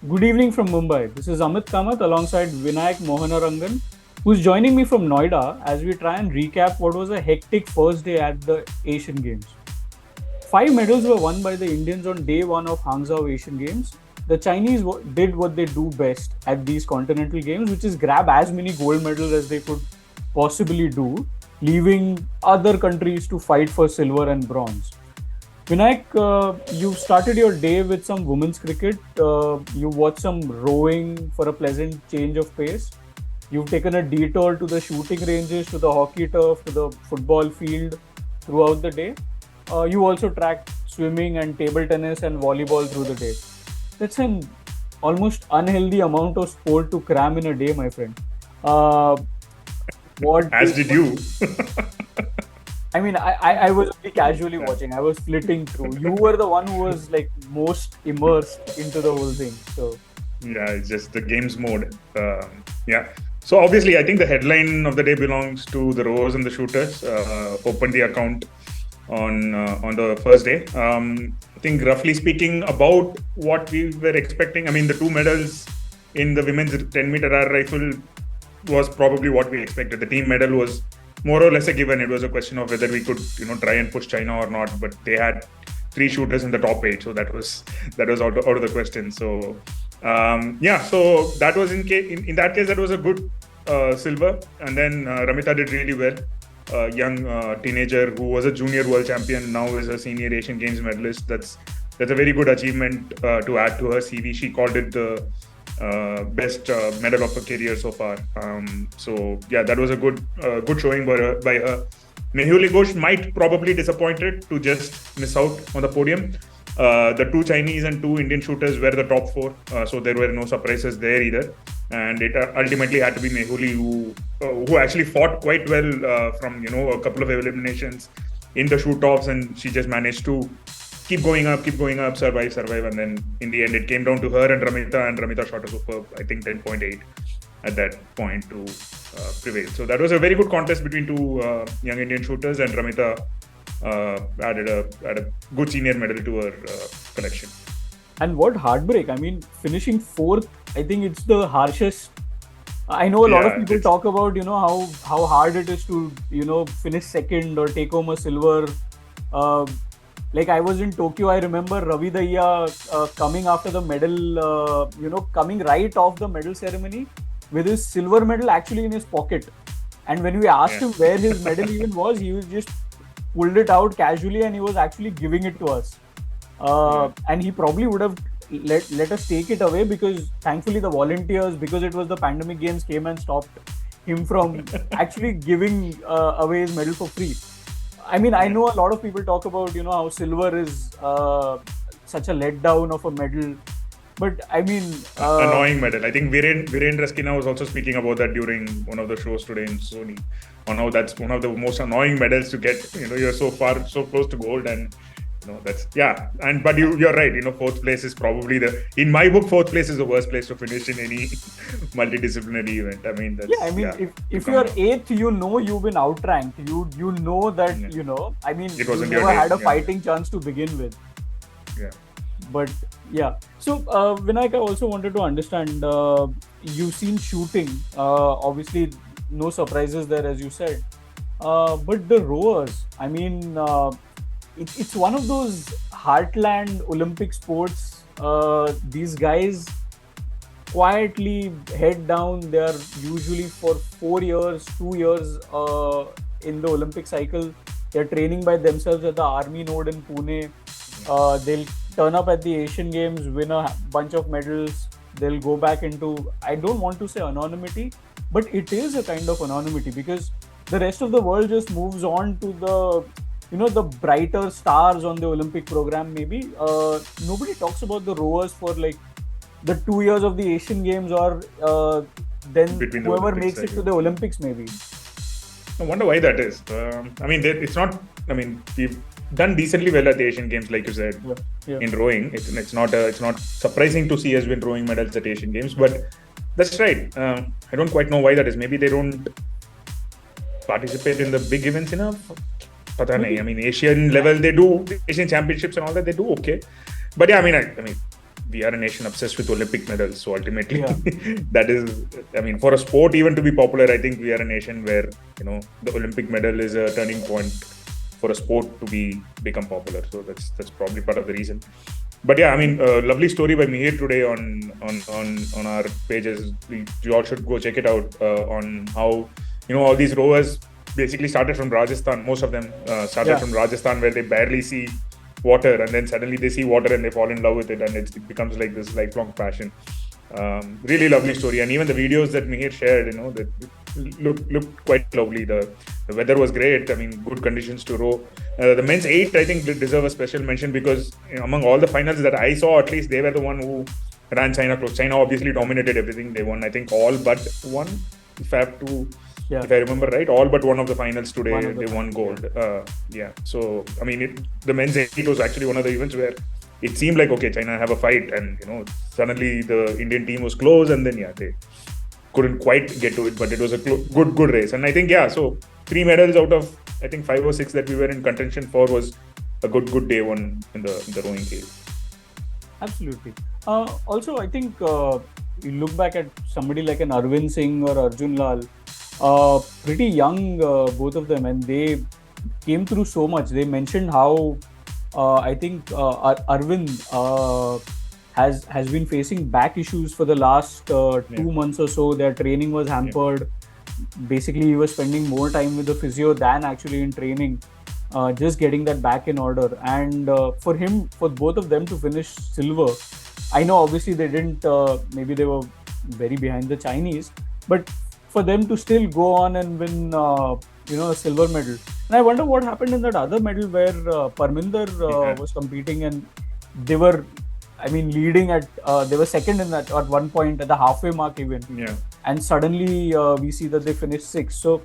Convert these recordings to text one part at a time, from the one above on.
Good evening from Mumbai. This is Amit Kamath alongside Vinayak Mohanarangan, who's joining me from Noida as we try and recap what was a hectic first day at the Asian Games. Five medals were won by the Indians on day one of Hangzhou Asian Games. The Chinese did what they do best at these continental games, which is grab as many gold medals as they could possibly do, leaving other countries to fight for silver and bronze. Vinayak, you started your day with some women's cricket. You watched some rowing for a pleasant change of pace. You've taken a detour to the shooting ranges, to the hockey turf, to the football field throughout the day. You also tracked swimming and table tennis and volleyball through the day. That's an almost unhealthy amount of sport to cram in a day, my friend. Uh, what? As did you. I mean, I was only casually watching. I was flitting through. You were the one who was like most immersed into the whole thing. So Yeah, it's just the games mode. Yeah. So obviously, I think the headline of the day belongs to the rowers and the shooters. Opened the account on the first day. I think roughly speaking, about what we were expecting. I mean, the two medals in the women's 10-meter air rifle was probably what we expected. The team medal was more or less a given. It was a question of whether we could, try and push China or not. But they had three shooters in the top eight, so that was out of the question. So so that was in that case that was a good silver. And then Ramita did really well. Young teenager who was a junior world champion, now is a senior Asian Games medalist. That's a very good achievement to add to her CV. She called it the best medal of her career so far. So yeah, that was a good showing by her. Mehuli Ghosh might probably disappointed to just miss out on the podium. The two Chinese and two Indian shooters were the top four, so there were no surprises there either. And it ultimately had to be Mehuli who actually fought quite well from a couple of eliminations in the shoot-offs, and she just managed to keep going up, survive, and then in the end it came down to her and Ramita shot a superb, I think 10.8 at that point to prevail. So that was a very good contest between two young Indian shooters, and Ramita added a good senior medal to her collection. and what heartbreak! I mean, finishing fourth. I think it's the harshest. I know a lot of people talk about how hard it is to finish second or take home a silver. Like I was in Tokyo, I remember Ravi Daya coming after the medal, coming right off the medal ceremony with his silver medal actually in his pocket. And when we asked him where his medal even was, he was just pulled it out casually and he was actually giving it to us. And he probably would have let us take it away, because thankfully the volunteers, because it was the pandemic games, came and stopped him from actually giving away his medal for free. I mean, I know a lot of people talk about how silver is such a letdown of a medal, but I mean annoying medal. I think Virendra Skina was also speaking about that during one of the shows today in Sony, on how that's one of the most annoying medals to get. You're so close to gold, and that's but you're right. Fourth place is probably in my book, fourth place is the worst place to finish in any multidisciplinary event. I mean, if you're eighth, you've been outranked. You know that I mean, it wasn't you never had a fighting chance to begin with. Yeah. But yeah, so Vinayak, I also wanted to understand. You've seen shooting. Obviously, no surprises there, as you said. But the rowers, I mean, it's one of those heartland Olympic sports. These guys quietly head down. They are usually for 4 years, 2 years in the Olympic cycle. They're training by themselves at the Army node in Pune. They'll turn up at the Asian Games, win a bunch of medals. They'll go back into, I don't want to say anonymity, but it is a kind of anonymity, because the rest of the world just moves on to the the brighter stars on the Olympic program. Maybe nobody talks about the rowers for like the 2 years of the Asian Games, or then Between the whoever Olympics, makes it to the Olympics maybe. I wonder why that is. I mean, it's not. I mean, we've done decently well at the Asian Games, like you said, in rowing. It's not surprising to see us win rowing medals at Asian Games, but that's right. I don't quite know why that is. Maybe they don't participate in the big events enough. Pata nahi. I mean, Asian level they do, Asian championships and all that they do okay. But yeah, I mean, we are a nation obsessed with Olympic medals. So ultimately, Yeah. that is, I mean, for a sport even to be popular, I think we are a nation where the Olympic medal is a turning point for a sport to become popular. So that's probably part of the reason. But yeah, I mean, lovely story by Mihir today on our pages. You all should go check it out on how all these rowers basically started from Rajasthan. Most of them started from Rajasthan, where they barely see water, and then suddenly they see water and they fall in love with it, and it becomes like this lifelong passion. Really lovely story, and even the videos that Mihir shared, that looked quite lovely. The weather was great. I mean, good conditions to row. The men's 8, I think, deserve a special mention because among all the finals that I saw, at least they were the one who ran China close. China obviously dominated everything. They won, I think, all but one. If I remember right, all but one of the finals today, they won gold. So I mean, the men's 8 was actually one of the events where it seemed like, okay, China have a fight, and suddenly the Indian team was close, and then they couldn't quite get to it, but it was a good race. And I think so 3 medals out of I think 5 or 6 that we were in contention for was a good day one in the rowing field. Absolutely. Also, I think you look back at somebody like an Arvind Singh or Arjun Lal, pretty young, both of them, and they came through so much. They mentioned how I think Arvind has been facing back issues for the last 2 months or so. Their training was hampered. Basically, he was spending more time with the physio than actually in training, just getting that back in order. And for both of them to finish silver, I know obviously they didn't, maybe they were very behind the Chinese, but for them to still go on and win a silver medal. And I wonder what happened in that other medal where Parminder was competing, and they were, leading at, they were second in that at one point at the halfway mark even. Yeah. And suddenly we see that they finished 6th. So,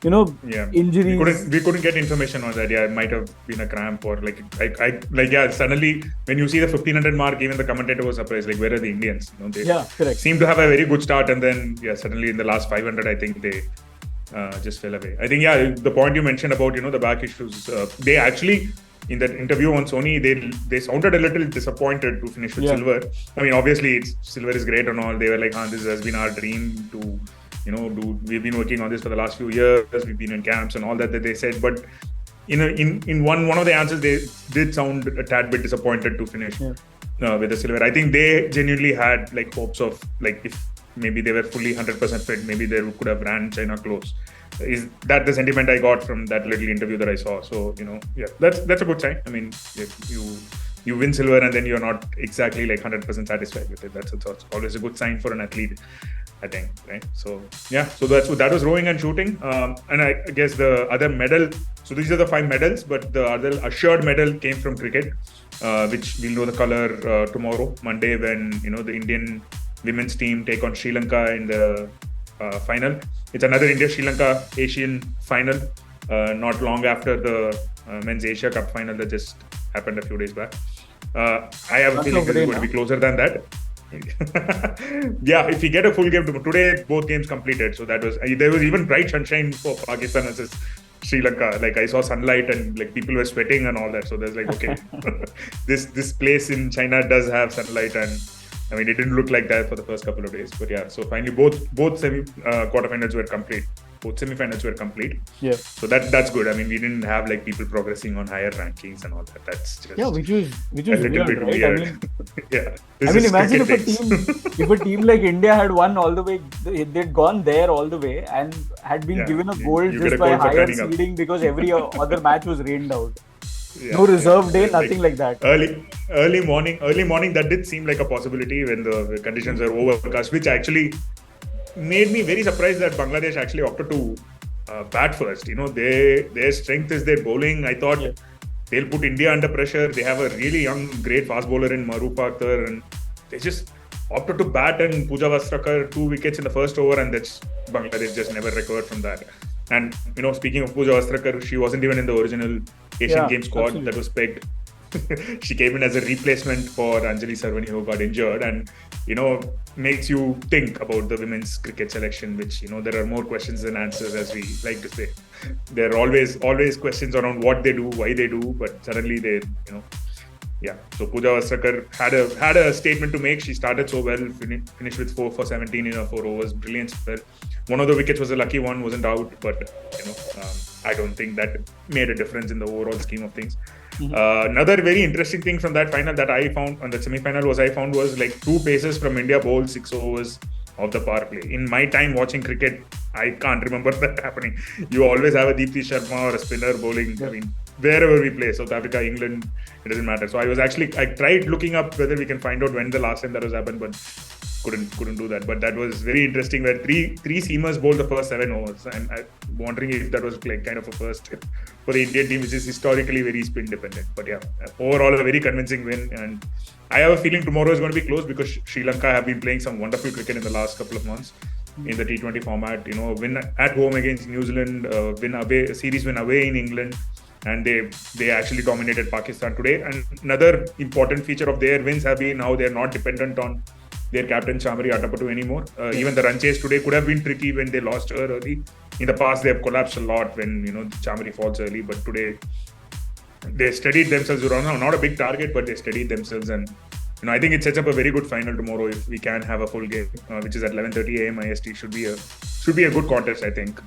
injuries. We couldn't get information on that. Yeah, it might have been a cramp or suddenly when you see the 1500 mark, even the commentator was surprised. Like, where are the Indians? They correct. Seem to have a very good start, and then suddenly in the last 500, I think they just fell away. I think the point you mentioned about the back issues, they actually in that interview on Sony, they sounded a little disappointed to finish with silver. I mean, obviously silver is great and all. They were like, this has been our dream to we've been working on this for the last few years. We've been in camps and all that they said. But in one of the answers, they did sound a tad bit disappointed to finish with the silver. I think they genuinely had like hopes of like if maybe they were fully 100% fit, maybe they could have ran China close. Is that the sentiment I got from that little interview that I saw? So that's a good sign. I mean, you win silver and then you're not exactly like 100% satisfied with it. That's always a good sign for an athlete, I think, right? So so that was rowing and shooting, and I guess the other medal. So these are the 5 medals, but the other assured medal came from cricket, which we'll know the color tomorrow, Monday, when the Indian women's team take on Sri Lanka in the final. It's another India-Sri Lanka Asian final, not long after the men's Asia Cup final that just happened a few days back. I have a feeling this is going to be closer than that. If we get a full game today, both games completed. So there was even bright sunshine for Pakistan versus Sri Lanka. Like, I saw sunlight and like people were sweating and all that. So there's like, okay, this place in China does have sunlight, and I mean, it didn't look like that for the first couple of days. But so finally both quarterfinals were complete. Both semi-finals were complete. Yeah. So that's good. I mean, we didn't have like people progressing on higher rankings and all that. That's just which was a little bit right? weird. Imagine if a team like India had won all the way, they'd gone there all the way and had been given a gold just by higher seeding because every other match was rained out. No reserve day, nothing like that. Early morning, that did seem like a possibility when the conditions were overcast, which actually made me very surprised that Bangladesh actually opted to bat first. Their strength is their bowling. I thought they'll put India under pressure. They have a really young, great fast bowler in Maruf Akhtar, and they just opted to bat, and Pooja Vastrakar 2 wickets in the first over, and that's Bangladesh just never recovered from that. And speaking of Pooja Vastrakar, she wasn't even in the original Asian Games squad that was pegged. She came in as a replacement for Anjali Sarvani, who got injured, and makes you think about the women's cricket selection, which there are more questions than answers, as we like to say. There are always questions around what they do, why they do, but suddenly they yeah. So Pooja Vastrkar had a statement to make. She started so well, finished with 4 for 17 in her 4 overs, brilliant spell. One of the wickets was a lucky one, wasn't out, but I don't think that made a difference in the overall scheme of things. Another very interesting thing from that final that I found on the semi-final was like two paces from India bowled 6 overs of the power play. In my time watching cricket, I can't remember that happening. You always have a Deepti Sharma or a spinner bowling. Yeah. I mean, wherever we play, South Africa, England, it doesn't matter. So I tried looking up whether we can find out when the last time that was happened, but couldn't do that. But that was very interesting. Where three seamers bowled the first 7 overs, and I'm wondering if that was like kind of a first for the Indian team, which is historically very spin dependent. But yeah, overall a very convincing win, and I have a feeling tomorrow is going to be close because Sri Lanka have been playing some wonderful cricket in the last couple of months in the T20 format. Win at home against New Zealand, series win away in England, and they actually dominated Pakistan today. And another important feature of their wins have been how they're not dependent on their captain Chamari Atapattu anymore. Even the run chase today could have been tricky when they lost her early. In the past, they have collapsed a lot when Chamari falls early, but today they steadied themselves. Not a big target, but they steadied themselves, and I think it sets up a very good final tomorrow if we can have a full game, which is at 11:30 a.m. IST. Should be a good contest, I think,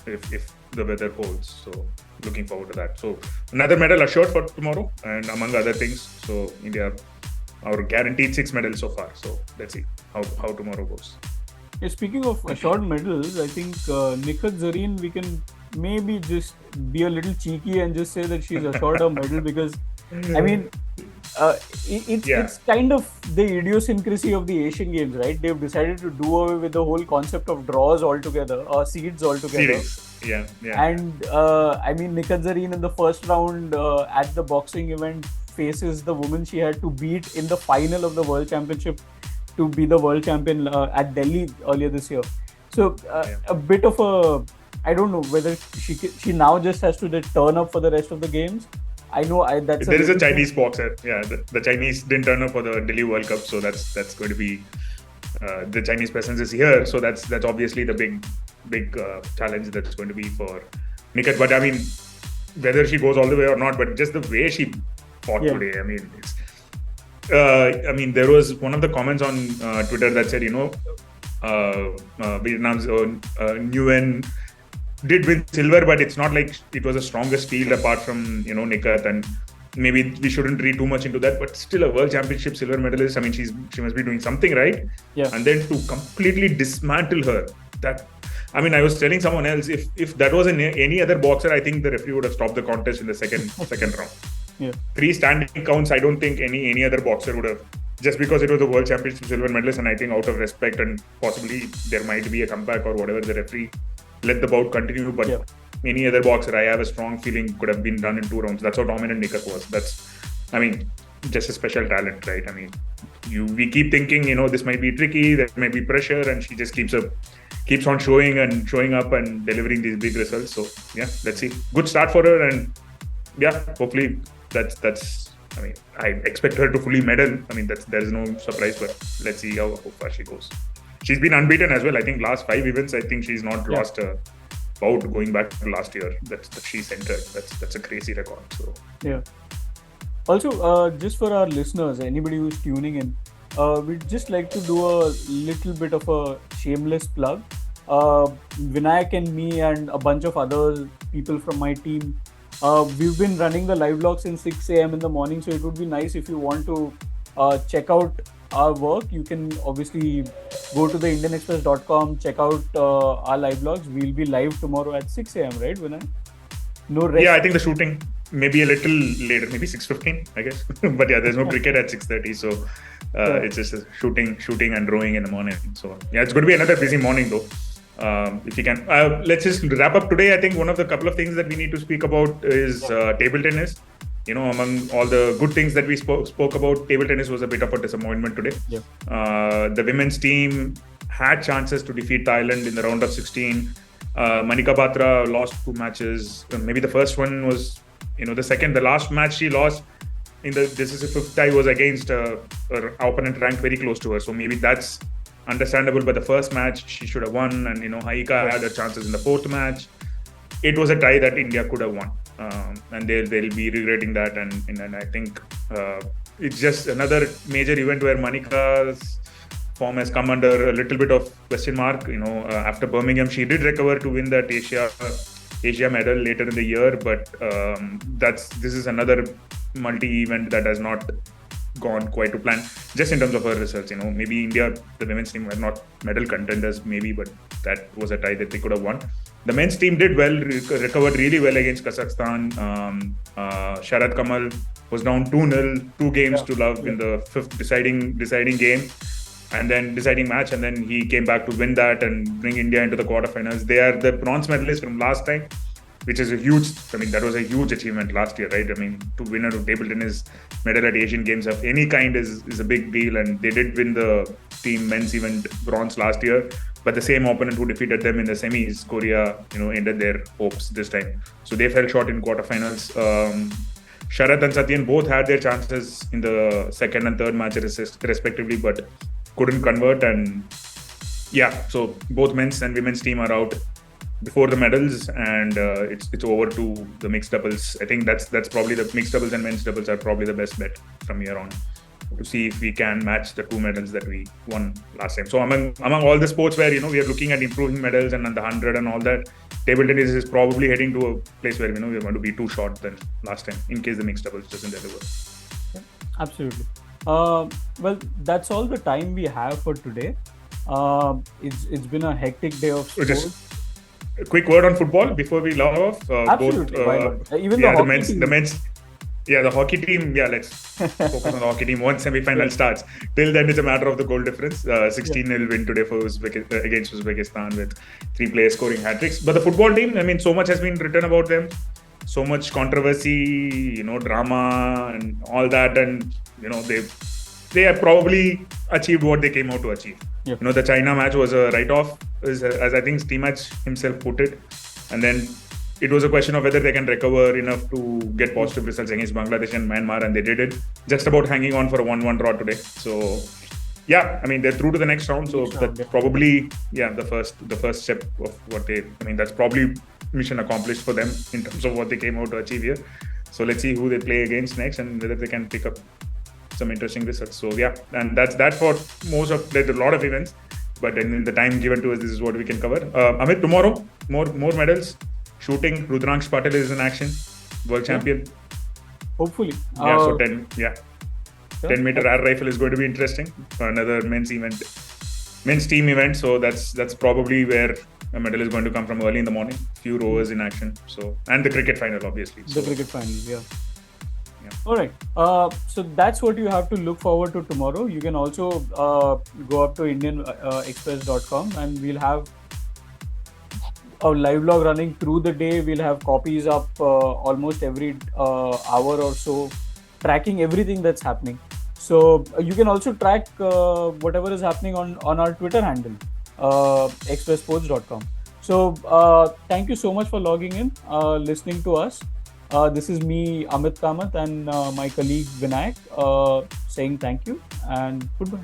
if the weather holds. So looking forward to that. So another medal assured for tomorrow, and among other things. So India, our guaranteed 6 medals so far. So let's see how tomorrow goes. Yeah, speaking of assured medals, I think Nikhat Zareen, we can maybe just be a little cheeky and just say that she's assured a medal because, I mean, it's kind of the idiosyncrasy of the Asian Games, right? They've decided to do away with the whole concept of draws altogether, or seeds altogether. Yeah. And I mean, Nikhat Zareen in the first round at the boxing event faces the woman she had to beat in the final of the World Championship to be the world champion at Delhi earlier this year. So a bit of a, I don't know whether she now just has to turn up for the rest of the games. I know that's there is a Chinese boxer. Yeah, the Chinese didn't turn up for the Delhi World Cup, so that's going to be the Chinese presence is here. So that's obviously the big challenge that's going to be for Nikhat. But I mean, whether she goes all the way or not, but just the way she fought today, I mean, there was one of the comments on Twitter that said, Vietnam's Nguyen did win silver, but it's not like it was the strongest field apart from Nikhat, and maybe we shouldn't read too much into that. But still, a world championship silver medalist. I mean, she must be doing something right. Yeah. And then to completely dismantle her, I was telling someone else, if that was any other boxer, I think the referee would have stopped the contest in the second round. Yeah. 3 standing counts. I don't think any other boxer would have, just because it was a world championship silver medalist, and I think out of respect and possibly there might be a comeback or whatever, the referee let the bout continue. But any other boxer, I have a strong feeling, could have been done in 2 rounds. That's how dominant Nikhat was. Just a special talent, right? I mean, we keep thinking, this might be tricky, there might be pressure, and she just keeps on showing up and delivering these big results. So yeah, let's see. Good start for her, and yeah, hopefully that's. I expect her to fully medal. There is no surprise, but let's see how far she goes. She's been unbeaten as well. I think last 5 events, I think she's not lost a bout going back to last year. That she's entered. That's a crazy record. So yeah. Also, just for our listeners, anybody who's tuning in, we'd just like to do a little bit of a shameless plug. Vinayak and me and a bunch of other people from my team, we've been running the live vlogs since 6 a.m. in the morning, so it would be nice if you want to check out our work. You can obviously go to the indianexpress.com, check out our live vlogs. We'll be live tomorrow at 6 a.m., right, Vinay? No rest. Yeah, I think the shooting maybe a little later, maybe 6:15, I guess. But yeah, there's no cricket at 6:30, so it's just shooting and rowing in the morning. So yeah, it's going to be another busy morning though. If you can, let's just wrap up today. I think one of the couple of things that we need to speak about is table tennis. Among all the good things that we spoke about, table tennis was a bit of a disappointment today. Yeah. The women's team had chances to defeat Thailand in the round of 16. Manika Batra lost 2 matches. Maybe the first one was, the last match she lost this is a 5th tie was against her opponent ranked very close to her. So maybe that's understandable. But the first match she should have won, and Haika had her chances in the 4th match. It was a tie that India could have won, and they'll be regretting that. And I think It's just another major event where Manika's form has come under a little bit of question mark. After Birmingham, she did recover to win that Asia medal later in the year, but this is another multi-event that has not gone quite to plan. Just in terms of her results, maybe India, the women's team, were not medal contenders, maybe, but that was a tie that they could have won. The men's team did well, recovered really well against Kazakhstan. Sharad Kamal was down 2-0, 2 games to love in the fifth deciding game, and then deciding match, and then he came back to win that and bring India into the quarterfinals. They are the bronze medalists from last time, which is that was a huge achievement last year, right? To win a table tennis medal at Asian Games of any kind is a big deal, and they did win the team men's event bronze last year. But the same opponent who defeated them in the semis, Korea, ended their hopes this time. So they fell short in quarterfinals. Sharath and Satyen both had their chances in the second and third matches respectively, but couldn't convert. And so both men's and women's team are out before the medals, and it's over to the mixed doubles. I think that's probably the mixed doubles and men's doubles are probably the best bet from here on, to see if we can match the 2 medals that we won last time. So among all the sports where we are looking at improving medals and on the 100 and all that, table tennis is probably heading to a place where we're going to be too short than last time in case the mixed doubles doesn't deliver. Absolutely. Well, that's all the time we have for today. It's been a hectic day of sports. Just a quick word on football before we log off. Absolutely. Why not? Even the men's. The hockey team. Let's focus on the hockey team once semi-final starts. Till then, it's a matter of the goal difference. 16-0 win today against Uzbekistan with 3 players scoring hat-tricks. But the football team, so much has been written about them. So much controversy, drama and all that. And, they have probably achieved what they came out to achieve. Yep. The China match was a write-off, as I think Steammatch himself put it. And then it was a question of whether they can recover enough to get positive results against Bangladesh and Myanmar, and they did it. Just about hanging on for a 1-1 draw today. So, they're through to the next round. So that's probably the first step of what they. That's probably mission accomplished for them in terms of what they came out to achieve here. So let's see who they play against next and whether they can pick up some interesting results. So and that's that for most of. There's a lot of events, but in the time given to us, this is what we can cover. Amit, tomorrow more medals. Shooting, Rudraksh Patil is in action, world champion. Hopefully. 10-meter air rifle is going to be interesting for another men's team event. So that's probably where a medal is going to come from early in the morning. Few rowers in action. So, and the cricket final, obviously. The cricket final, All right. So that's what you have to look forward to tomorrow. You can also go up to indianexpress.com and we'll have a live blog running through the day. We'll have copies up almost every hour or so, tracking everything that's happening. So you can also track whatever is happening on our Twitter handle, expressports.com. So thank you so much for logging in, listening to us. This is me, Amit Kamath, and my colleague Vinayak saying thank you and goodbye.